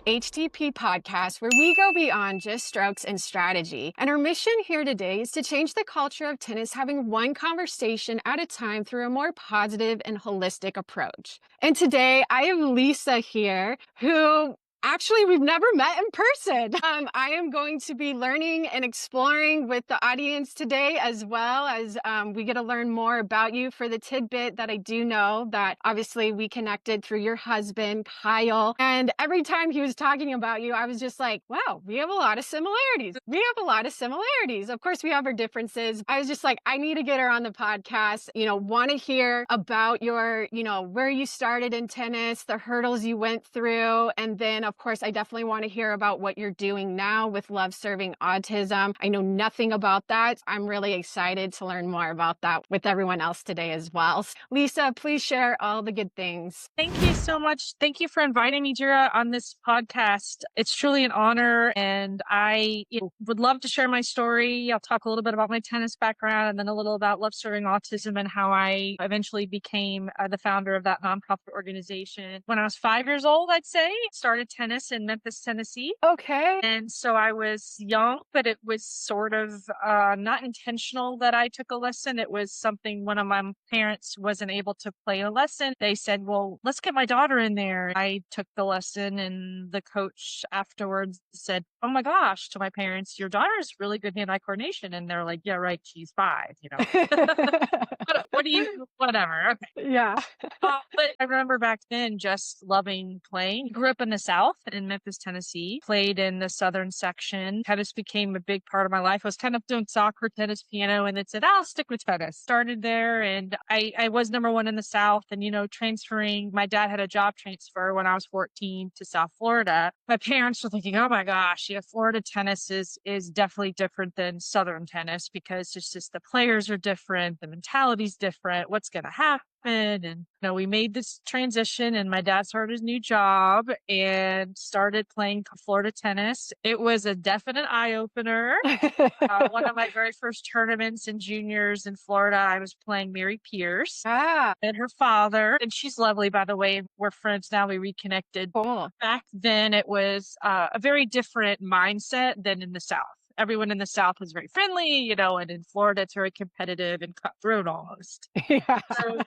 HTP podcast, where we go beyond just strokes and strategy. And our mission here today is to change the culture of tennis, having one conversation at a time through a more positive and holistic approach. And today I have Lisa here, who actually we've never met in person. I am going to be learning and exploring with the audience today, as well as we get to learn more about you. For the tidbit that I do know, that obviously we connected through your husband, Kyle. And every time he was talking about you, I was just like, wow, we have a lot of similarities. We have a lot of similarities. Of course, we have our differences. I was just like, I need to get her on the podcast, want to hear about your, where you started in tennis, the hurdles you went through, and then of course, I definitely want to hear about what you're doing now with Love Serving Autism. I know nothing about that. I'm really excited to learn more about that with everyone else today as well. Lisa, please share all the good things. Thank you so much. Thank you for inviting me, Jira, on this podcast. It's truly an honor, and I would love to share my story. I'll talk a little bit about my tennis background and then a little about Love Serving Autism and how I eventually became the founder of that nonprofit organization. When I was 5 years old, I'd say, started tennis in Memphis, Tennessee. Okay. And so I was young, but it was sort of not intentional that I took a lesson. It was something one of my parents wasn't able to play a lesson. They said, well, let's get my daughter in there. I took the lesson, and the coach afterwards said, oh my gosh, to my parents, your daughter is really good hand-eye coordination. And they're like, yeah, right. She's 5, what do you, whatever. Okay. Yeah. But I remember back then just loving playing. Grew up in the South in Memphis, Tennessee, played in the Southern section. Tennis became a big part of my life. I was kind of doing soccer, tennis, piano, and then said, I'll stick with tennis. Started there, and I was number one in the South, and, transferring. My dad had a job transfer when I was 14 to South Florida. My parents were thinking, oh my gosh, Florida tennis is definitely different than Southern tennis, because it's just the players are different, the mentality's different, what's going to happen. And we made this transition, and my dad started his new job and started playing Florida tennis. It was a definite eye-opener. One of my very first tournaments in juniors in Florida, I was playing Mary Pierce and her father. And she's lovely, by the way. We're friends now. We reconnected. Cool. Back then, it was a very different mindset than in the South. Everyone in the South was very friendly, and in Florida, it's very competitive and cutthroat almost. Yeah. So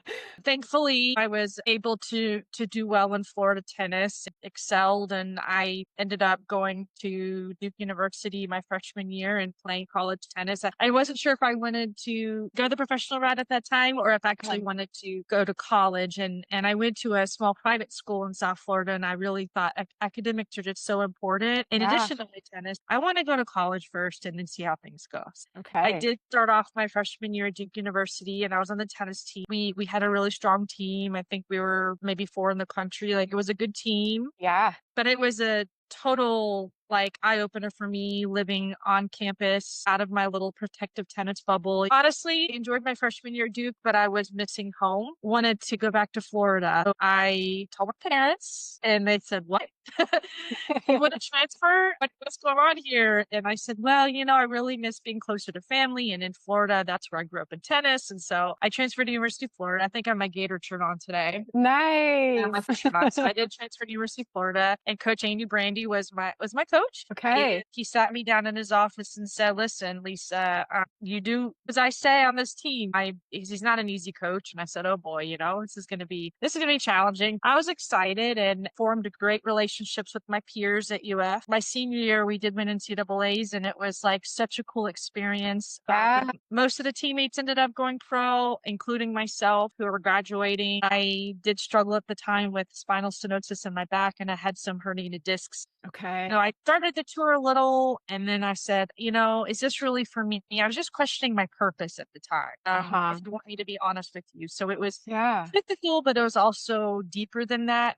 thankfully, I was able to do well in Florida tennis, excelled, and I ended up going to Duke University my freshman year and playing college tennis. I wasn't sure if I wanted to go the professional route at that time or if I actually wanted to go to college. And I went to a small private school in South Florida, and I really thought academics are just so important. In addition to my tennis, I want to go to college first and then see how things go. Okay. I did start off my freshman year at Duke University, and I was on the tennis team. We had a really strong team. I think we were maybe 4 in the country. It was a good team. Yeah. But it was a total eye-opener for me, living on campus out of my little protective tennis bubble. Honestly, enjoyed my freshman year at Duke, but I was missing home. Wanted to go back to Florida. So I told my parents, and they said, what? You want to transfer? What's going on here? And I said, well, I really miss being closer to family. And in Florida, that's where I grew up in tennis. And so I transferred to University of Florida. I think I have my Gator shirt on today. Nice. Yeah, my shirt on. So I did transfer to University of Florida, and Coach Andy Brandy was my coach. Okay. And he sat me down in his office and said, listen, Lisa, you do as I say on this team. He's not an easy coach. And I said, oh boy, this is going to be challenging. I was excited and formed great relationships with my peers at UF. My senior year, we did win NCAAs, and it was such a cool experience. Most of the teammates ended up going pro, including myself, who were graduating. I did struggle at the time with spinal stenosis in my back, and I had some herniated discs. Okay. I started to tour a little, and then I said, is this really for me? I was just questioning my purpose at the time. If you want me to be honest with you. So it was physical, but it was also deeper than that,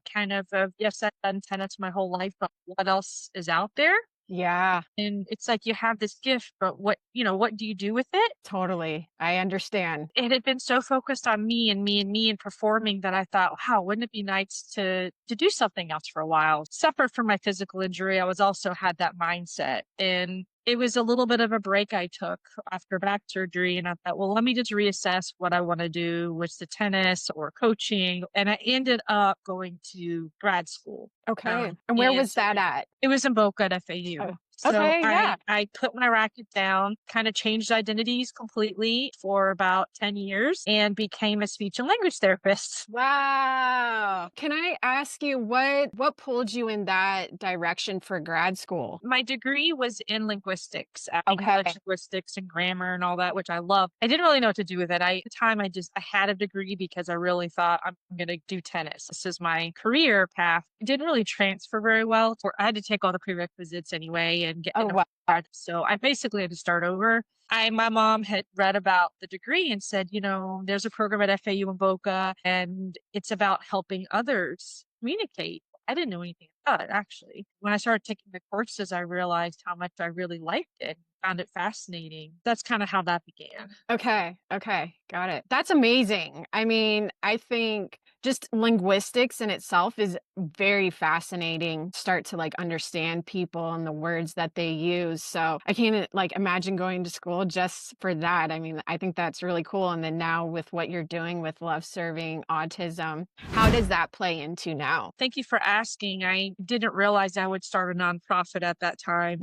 yes, I've done tennis my whole life, but what else is out there? Yeah. And it's you have this gift, but what do you do with it? Totally. I understand. It had been so focused on me and me and me and performing that I thought, wow, wouldn't it be nice to do something else for a while? Separate from my physical injury, I was also had that mindset. And It was a little bit of a break I took after back surgery, and I thought, well, let me just reassess what I want to do with the tennis or coaching. And I ended up going to grad school. Okay. And where And was so that at? it was in Boca at FAU. Oh, So okay. I Yeah. I put my racket down, kind of changed identities completely for about 10 years and became a speech and language therapist. Wow. Can I ask you what pulled you in that direction for grad school? My degree was in linguistics, English Okay. linguistics and grammar and all that, which I love. I didn't really know what to do with it. At the time, I had a degree because I really thought I'm going to do tennis. This is my career path. It didn't really transfer very well. I had to take all the prerequisites anyway and get Oh, in a wow. so I basically had to start over. My mom had read about the degree and said, there's a program at FAU in Boca and it's about helping others communicate. I didn't know anything about it actually. When I started taking the courses, I realized how much I really liked it, found it fascinating. That's kind of how that began. Okay. Okay. Got it. That's amazing. I mean, I think just linguistics in itself is very fascinating. Start to like understand people and the words that they use. So I can't like imagine going to school just for that. I mean, I think that's really cool. And then now with what you're doing with Love Serving Autism, how does that play into now? Thank you for asking. I didn't realize I would start a nonprofit at that time.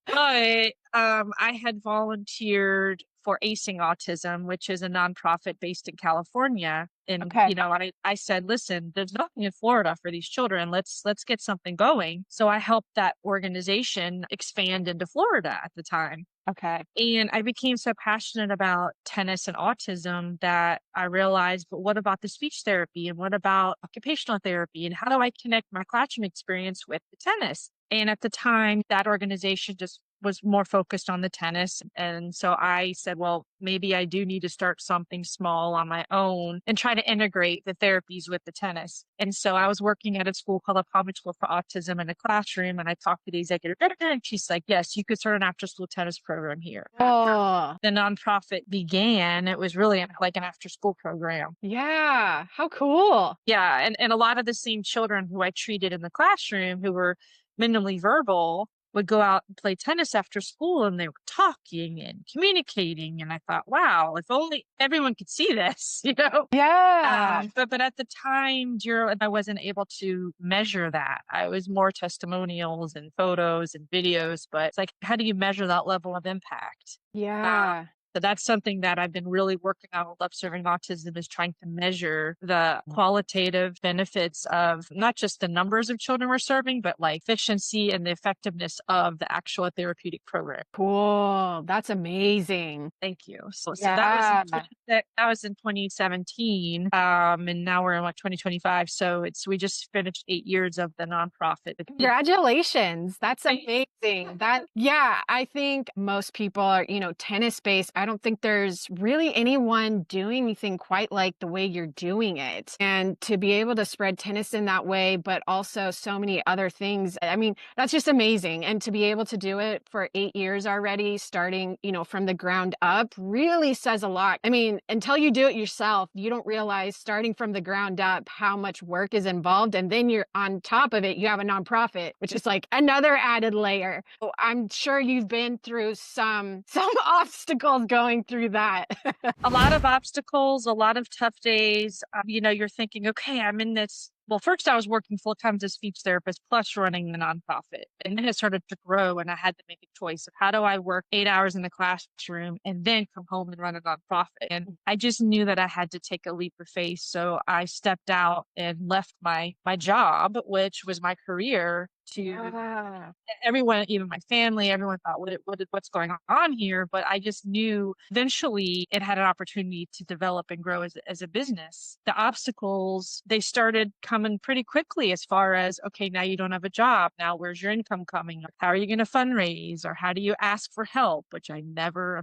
But I had volunteered for Acing Autism, which is a nonprofit based in California. And Okay. I said, listen, there's nothing in Florida for these children. Let's get something going. So I helped that organization expand into Florida at the time. Okay. And I became so passionate about tennis and autism that I realized, but what about the speech therapy? And what about occupational therapy? And how do I connect my classroom experience with the tennis? And at the time, that organization just was more focused on the tennis. And so I said, well, maybe I do need to start something small on my own and try to integrate the therapies with the tennis. And so I was working at a school called a public school for autism in a classroom. And I talked to the executive director and she's like, yes, you could start an after school tennis program here. Oh, The nonprofit began. It was really like an after school program. yeah. How cool. Yeah. And a lot of the same children who I treated in the classroom who were minimally verbal would go out and play tennis after school and they were talking and communicating. And I thought, wow, if only everyone could see this, Yeah. But at the time, I wasn't able to measure that. I was more testimonials and photos and videos, but it's like, how do you measure that level of impact? Yeah. So that's something that I've been really working on with Love Serving Autism is trying to measure the qualitative benefits of not just the numbers of children we're serving, but like efficiency and the effectiveness of the actual therapeutic program. Cool. That's amazing. Thank you. So Yeah. that was in 2017, and now we're in like 2025. So we just finished 8 years of the nonprofit. Congratulations. That's amazing. Yeah, I think most people are, tennis based. I don't think there's really anyone doing anything quite like the way you're doing it. And to be able to spread tennis in that way, but also so many other things, I mean, that's just amazing. And to be able to do it for 8 years already, starting, from the ground up, really says a lot. I mean, until you do it yourself, you don't realize starting from the ground up how much work is involved. And then you're on top of it, you have a nonprofit, which is like another added layer. So I'm sure you've been through some obstacles going through that. A lot of obstacles, a lot of tough days. You're thinking, okay, I'm in this. Well, first I was working full time as a speech therapist plus running the nonprofit. And then it started to grow and I had to make a choice of how do I work 8 hours in the classroom and then come home and run a nonprofit. And I just knew that I had to take a leap of faith. So I stepped out and left my job, which was my career to Yeah. everyone, even my family, everyone thought, what's going on here? But I just knew eventually it had an opportunity to develop and grow as a business. The obstacles, they started coming pretty quickly as far as, okay, now you don't have a job. Now where's your income coming? How are you going to fundraise? Or how do you ask for help? Which I'm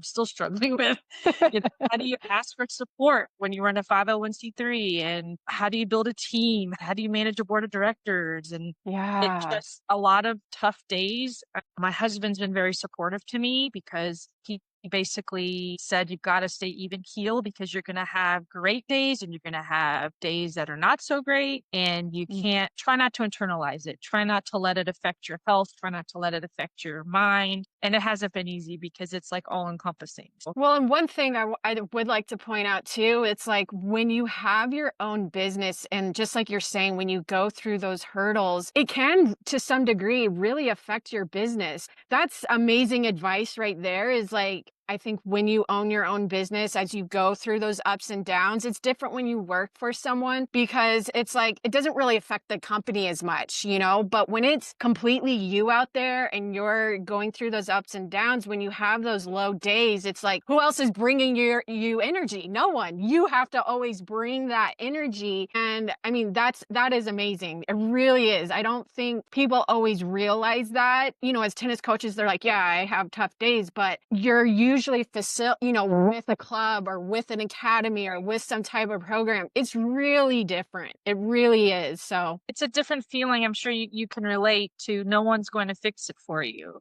still struggling with. How do you ask for support when you run a 501c3? And how do you build a team? How do you manage a board of directors? And it's Yeah. just a lot of tough days. My husband's been very supportive to me because he He basically said, you've got to stay even keel because you're going to have great days and you're going to have days that are not so great. And you Mm. can't try not to internalize it. Try not to let it affect your health. Try not to let it affect your mind. And it hasn't been easy because it's like all encompassing. Well, and one thing I would like to point out too, it's like when you have your own business, and just like you're saying, when you go through those hurdles, it can to some degree really affect your business. That's amazing advice right there. Is like, I think when you own your own business, as you go through those ups and downs, it's different when you work for someone because it's like it doesn't really affect the company as much, you know? But when it's completely you out there and you're going through those ups and downs, when you have those low days, it's like, who else is bringing you energy? No one. You have to always bring that energy. And I mean, that is amazing. It really is. I don't think people always realize that. You know, as tennis coaches, they're like, yeah, I have tough days, but you're usually with a club or with an academy or with some type of program. It's really different. It really is. So it's a different feeling. I'm sure you can relate to. No one's going to fix it for you,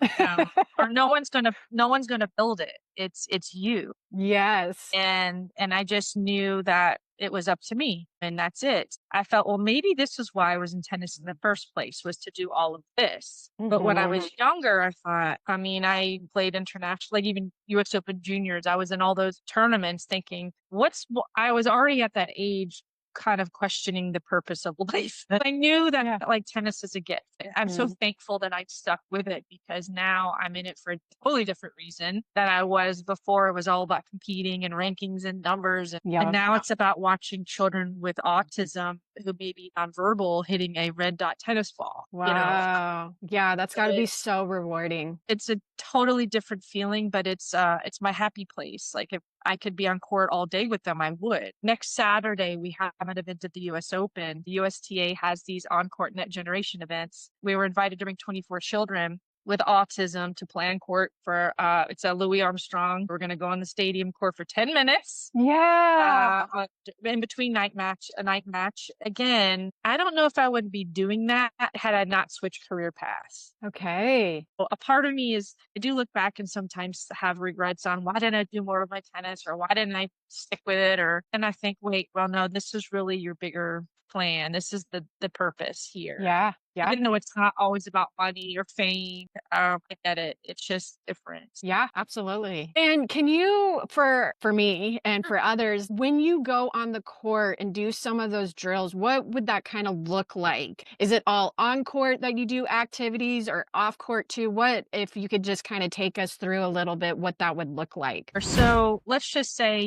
or no one's going to build it. It's you. yes. And I just knew that it was up to me, and that's it. I felt, well, maybe this is why I was in tennis in the first place, was to do all of this. But when I Mhm. was younger, I thought, I mean, I played international, like even US Open juniors. I was in all those tournaments thinking, I was already at that age kind of questioning the purpose of life. I knew that Yeah. like tennis is a gift. I'm so Mhm. thankful that I stuck with it because now I'm in it for a totally different reason than I was before. It was all about competing and rankings and numbers. And Yeah. now it's about watching children with autism who may be nonverbal hitting a red dot tennis ball, Wow. Yeah, that's got to be It- so rewarding. it's a totally different feeling, but it's my happy place. Like if I could be on court all day with them, I would. Next Saturday, we have an event at the US Open. The USTA has these on court net generation events. We were invited to bring 24 children with autism to play on court for it's a Louis Armstrong. We're going to go on the stadium court for 10 minutes Yeah. in between a night match. Again, I don't know if I would be doing that had I not switched career paths. Okay. Well, a part of me is I do look back and sometimes have regrets on why didn't I do more of my tennis, or why didn't I stick with it, or and I think, wait, well, no, this is really your bigger plan. This is the purpose here. Yeah. Yeah. Even though it's not always about money or fame, I get it. It's just different. Yeah, absolutely. And can you, for me and for others, when you go on the court and do some of those drills, what would that kind of look like? Is it all on court that you do activities, or off court too? What, if you could just kind of take us through a little bit what that would look like? So let's just say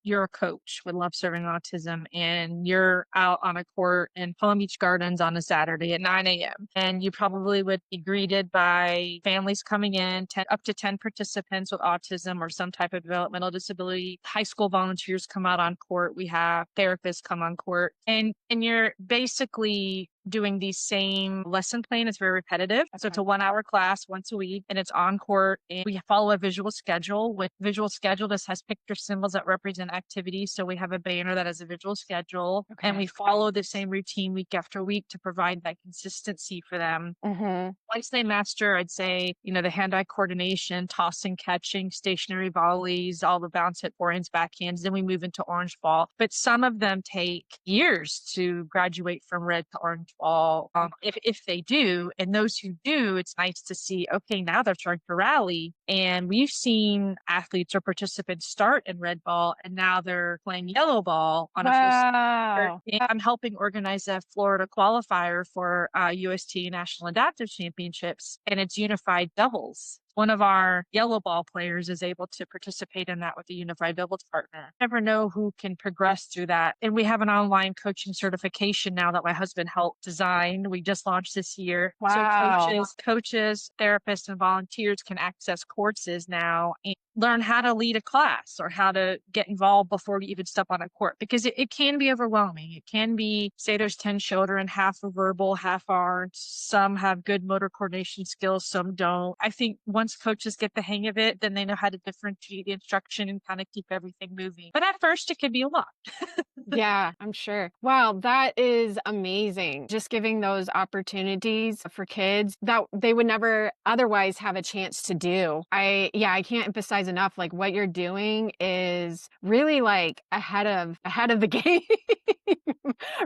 you're a coach with Love Serving Autism and you're out on a court in Palm Beach Gardens on a Saturday at 9 a.m. And you probably would be greeted by families coming in, up to 10 participants with autism or some type of developmental disability. High school volunteers come out on court. We have therapists come on court. And you're basically doing the same lesson plan. It's very repetitive. So it's a 1 hour class once a week and it's on court. And we follow a visual schedule. With visual schedule, this has picture symbols that represent activities. So we have a banner that has a visual schedule and we follow the same routine week after week to provide that consistency for them. Mm-hmm. Once they master, I'd say, the hand-eye coordination, tossing, catching, stationary volleys, all the bounce hit forehands, backhands, then we move into orange ball. But some of them take years to graduate from red to orange ball, if they do. And those who do, it's nice to see, okay, now they're starting to rally. And we've seen athletes or participants start in red ball, and now they're playing yellow ball on a full Wow. I'm helping organize a Florida qualifier for UST National Adaptive Championships, and it's unified doubles. One of our yellow ball players is able to participate in that with a unified doubles partner. Never know who can progress through that. And we have an online coaching certification now that my husband helped design. We just launched this year. Wow. So coaches, therapists, and volunteers can access courses now and learn how to lead a class or how to get involved before you even step on a court, because it can be overwhelming. It can be, say there's 10 children, half are verbal, half aren't. Some have good motor coordination skills, some don't. I think once coaches get the hang of it, then they know how to differentiate the instruction and kind of keep everything moving. But at first it can be a lot. Yeah, I'm sure. Wow, that is amazing. Just giving those opportunities for kids that they would never otherwise have a chance to do. I can't emphasize recognize enough, like what you're doing is really like ahead of the game.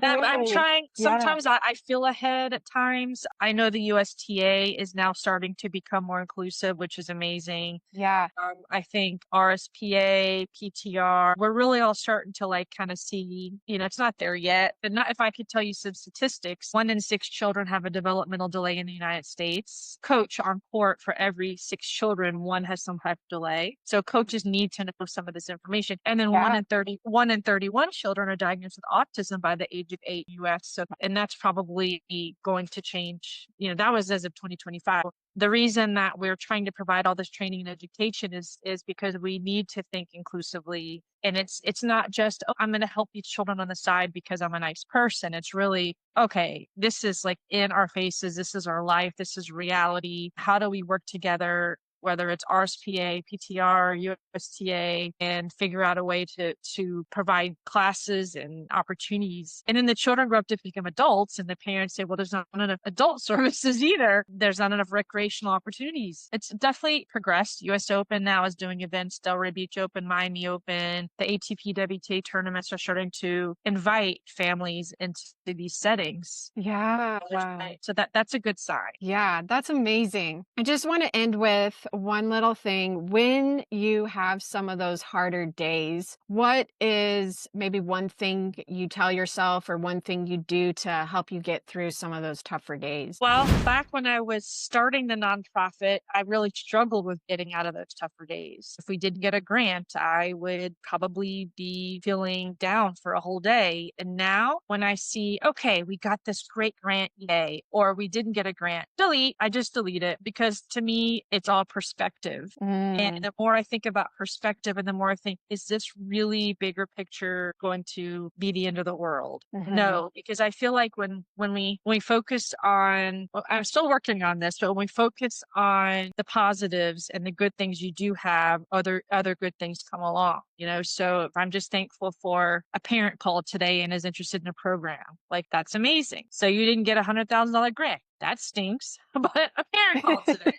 I'm Really. trying. Yeah. Sometimes I feel ahead at times. I know the USTA is now starting to become more inclusive, which is amazing. Yeah. I think RSPA, PTR, we're really all starting to like kind of see, it's not there yet. But not if I could tell you some statistics, 1 in 6 children have a developmental delay in the United States. Coach on court for every 6 children, one has some type of delay. So coaches need to know some of this information. And then Yeah. 1 in 31 children are diagnosed with autism by the age of 8 US. So, and that's probably going to change. That was as of 2025. The reason that we're trying to provide all this training and education is because we need to think inclusively. And it's not just, oh, I'm going to help these children on the side because I'm a nice person. It's really, okay, this is like in our faces. This is our life. This is reality. How do we work together, whether it's RSPA, PTR, USTA, and figure out a way to provide classes and opportunities. And then the children grow up to become adults, and the parents say, well, there's not enough adult services either. There's not enough recreational opportunities. It's definitely progressed. US Open now is doing events, Delray Beach Open, Miami Open. The ATP WTA tournaments are starting to invite families into these settings. Yeah. Wow. So that's a good sign. Yeah, that's amazing. I just want to end with one little thing. When you have some of those harder days, what is maybe one thing you tell yourself or one thing you do to help you get through some of those tougher days? Well, back when I was starting the nonprofit, I really struggled with getting out of those tougher days. If we didn't get a grant, I would probably be feeling down for a whole day. And now when I see, okay, we got this great grant, yay, or we didn't get a grant, delete, I just delete it because to me, it's all perspective. And Mm, the more I think about perspective and the more I think, is this really bigger picture going to be the end of the world? mhm. No, because I feel like when we focus on, well, I'm still working on this, but when we focus on the positives and the good things you do have, other good things come along. So if I'm just thankful for a parent called today and is interested in a program, like that's amazing. So you didn't get $100,000 grant. That stinks, but a parent called today.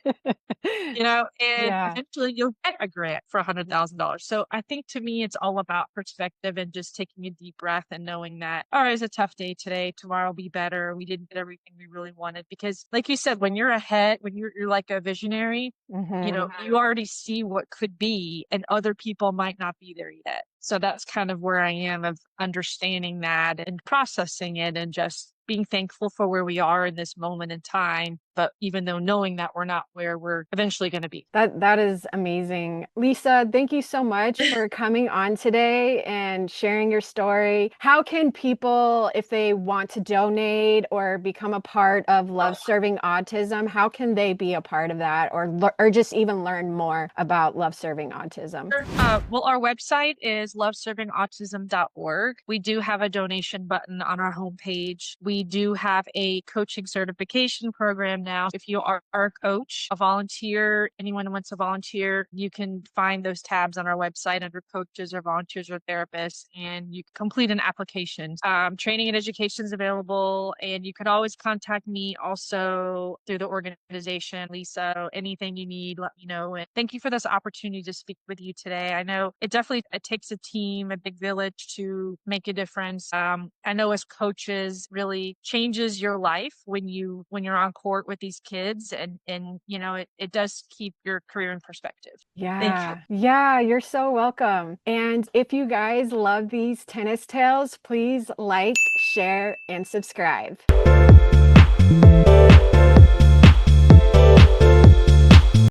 And Yeah. eventually you'll get a grant for $100,000. So I think to me, it's all about perspective and just taking a deep breath and knowing that, all right, it's a tough day today. Tomorrow will be better. We didn't get everything we really wanted because like you said, when you're ahead, when you're like a visionary, Mhm. you already see what could be and other people might not be there yet. So that's kind of where I am of understanding that and processing it and just being thankful for where we are in this moment in time, but even though knowing that we're not where we're eventually going to be. That is amazing. Lisa, thank you so much for coming on today and sharing your story. How can people, if they want to donate or become a part of Love Serving Autism, how can they be a part of that or just even learn more about Love Serving Autism? Sure. Well, our website is loveservingautism.org. We do have a donation button on our homepage. We do have a coaching certification program now. If you are a coach, a volunteer, anyone who wants to volunteer, you can find those tabs on our website under coaches or volunteers or therapists, and you can complete an application. Training and education is available, and you can always contact me also through the organization. Lisa, anything you need, let me know. And thank you for this opportunity to speak with you today. I know it takes a team, a big village to make a difference. I know as coaches really changes your life when you're on court with these kids and it does keep your career in perspective. Thank you. Yeah. Yeah, you're so welcome. And if you guys love these tennis tales, please like, share, and subscribe.